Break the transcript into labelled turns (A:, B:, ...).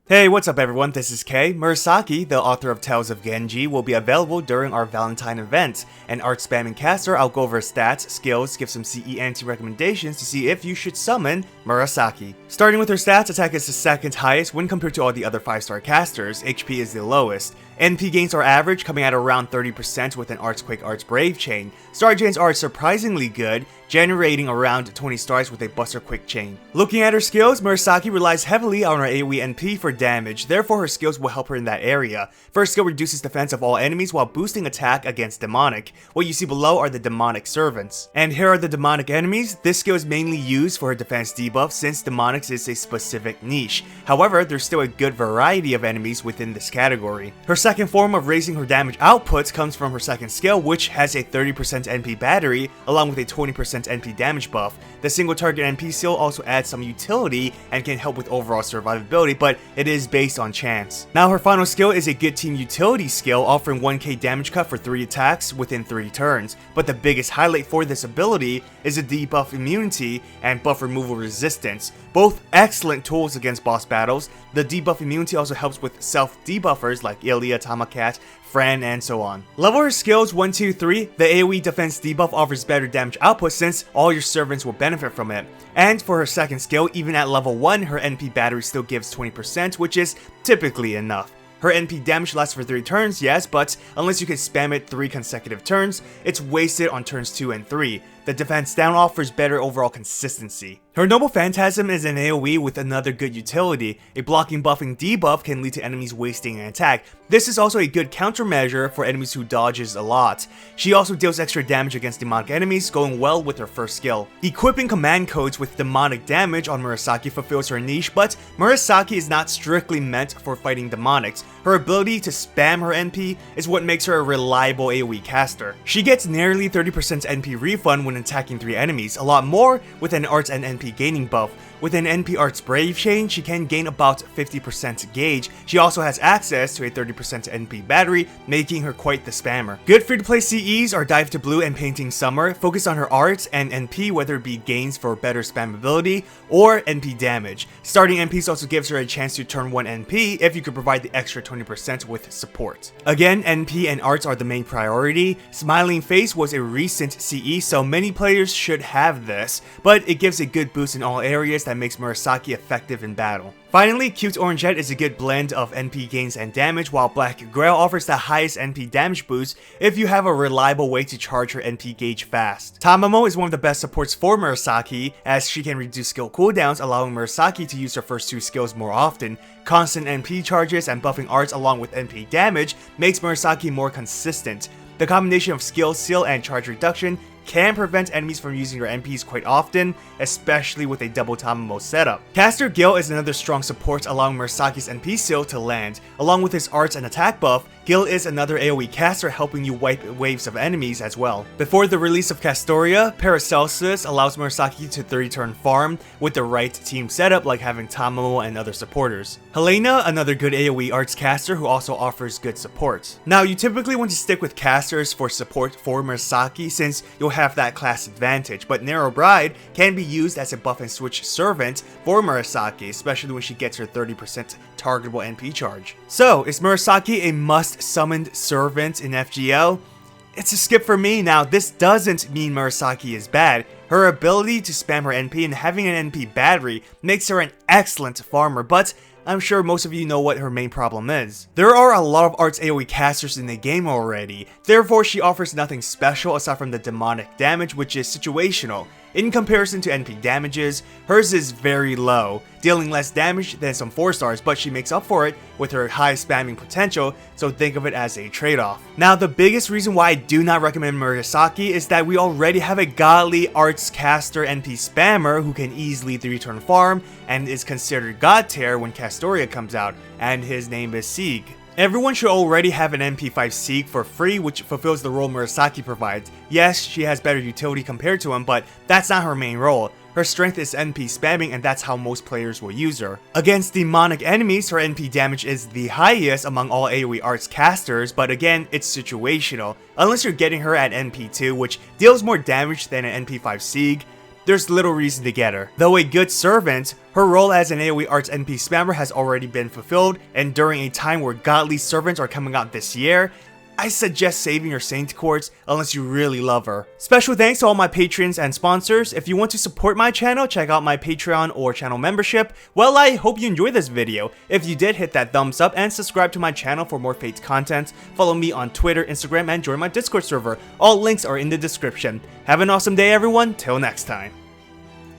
A: Hey, what's up everyone, this is Kay. Murasaki, the author of Tales of Genji, will be available during our Valentine event. An art spamming caster, I'll go over his stats, skills, give some CE anti-recommendations to see if you should summon Murasaki. Starting with her stats, attack is the second highest when compared to all the other 5-star casters, HP is the lowest. NP gains are average, coming at around 30% with an Artsquake Arts Brave chain. Star chains are surprisingly good, generating around 20 stars with a Buster Quick chain. Looking at her skills, Murasaki relies heavily on her AoE NP for damage, therefore her skills will help her in that area. First skill reduces defense of all enemies while boosting attack against demonic. What you see below are the demonic servants. And here are the demonic enemies. This skill is mainly used for her defense debuff since demonics is a specific niche. However, there's still a good variety of enemies within this category. Her second form of raising her damage outputs comes from her second skill, which has a 30% NP battery along with a 20% NP damage buff. The single target NP skill also adds some utility and can help with overall survivability, but it is based on chance. Now her final skill is a good team utility skill offering 1k damage cut for 3 attacks within 3 turns, but the biggest highlight for this ability is the debuff immunity and buff removal resistance. Both excellent tools against boss battles. The debuff immunity also helps with self-debuffers like Ilya, Tamakat, Fran, and so on. Level her skills 1, 2, 3. The AoE defense debuff offers better damage output since all your servants will benefit from it. And for her second skill, even at level 1, her NP battery still gives 20%, which is typically enough. Her NP damage lasts for 3 turns, yes, but unless you can spam it 3 consecutive turns, it's wasted on turns 2 and 3. The defense down offers better overall consistency. Her Noble Phantasm is an AoE with another good utility. A blocking buffing debuff can lead to enemies wasting an attack. This is also a good countermeasure for enemies who dodges a lot. She also deals extra damage against demonic enemies, going well with her first skill. Equipping command codes with demonic damage on Murasaki fulfills her niche, but Murasaki is not strictly meant for fighting demonics. Her ability to spam her NP is what makes her a reliable AoE caster. She gets nearly 30% NP refund when attacking 3 enemies, a lot more with an Arts and NP gaining buff. With an NP Arts Brave chain, she can gain about 50% gauge. She also has access to a 30% NP battery, making her quite the spammer. Good free-to-play CEs are Dive to Blue and Painting Summer. Focus on her arts and NP, whether it be gains for better spammability or NP damage. Starting NPs also gives her a chance to turn 1 NP if you could provide the extra 20% with support. Again, NP and arts are the main priority. Smiling Face was a recent CE, so many players should have this, but it gives a good boost in all areas that makes Murasaki effective in battle. Finally, Cute Orangette is a good blend of NP gains and damage, while Black Grail offers the highest NP damage boost if you have a reliable way to charge her NP gauge fast. Tamamo is one of the best supports for Murasaki, as she can reduce skill cooldowns, allowing Murasaki to use her first 2 skills more often. Constant NP charges and buffing arts along with NP damage makes Murasaki more consistent. The combination of skill seal and charge reduction can prevent enemies from using your NPs quite often, especially with a double Tamamo setup. Caster Gil is another strong support allowing Murasaki's NP seal to land. Along with his arts and attack buff, Gil is another AoE caster helping you wipe waves of enemies as well. Before the release of Castoria, Paracelsus allows Murasaki to 30-turn farm with the right team setup like having Tamamo and other supporters. Helena, another good AoE arts caster who also offers good support. Now, you typically want to stick with casters for support for Murasaki since you'll have that class advantage, but Narrow Bride can be used as a buff and switch servant for Murasaki, especially when she gets her 30% targetable NP charge. So, is Murasaki a must-summoned servant in FGO? It's a skip for me. Now, this doesn't mean Murasaki is bad. Her ability to spam her NP and having an NP battery makes her an excellent farmer, but I'm sure most of you know what her main problem is. There are a lot of arts AoE casters in the game already, therefore she offers nothing special aside from the demonic damage, which is situational. In comparison to NP damages, hers is very low, dealing less damage than some 4-stars, but she makes up for it with her high spamming potential, so think of it as a trade-off. Now, the biggest reason why I do not recommend Murasaki is that we already have a godly arts caster NP spammer who can easily 3-turn farm and is considered god tier when Castoria comes out, and his name is Sieg. Everyone should already have an NP5 Sieg for free, which fulfills the role Murasaki provides. Yes, she has better utility compared to him, but that's not her main role. Her strength is NP spamming, and that's how most players will use her. Against demonic enemies, her NP damage is the highest among all AoE arts casters, but again, it's situational. Unless you're getting her at NP2, which deals more damage than an NP5 Sieg, there's little reason to get her. Though a good servant, her role as an AoE Arts NP spammer has already been fulfilled, and during a time where godly servants are coming out this year, I suggest saving your Saint Courts unless you really love her. Special thanks to all my patrons and sponsors. If you want to support my channel, check out my Patreon or channel membership. Well, I hope you enjoyed this video. If you did, hit that thumbs up and subscribe to my channel for more Fates content. Follow me on Twitter, Instagram, and join my Discord server. All links are in the description. Have an awesome day, everyone. Till next time.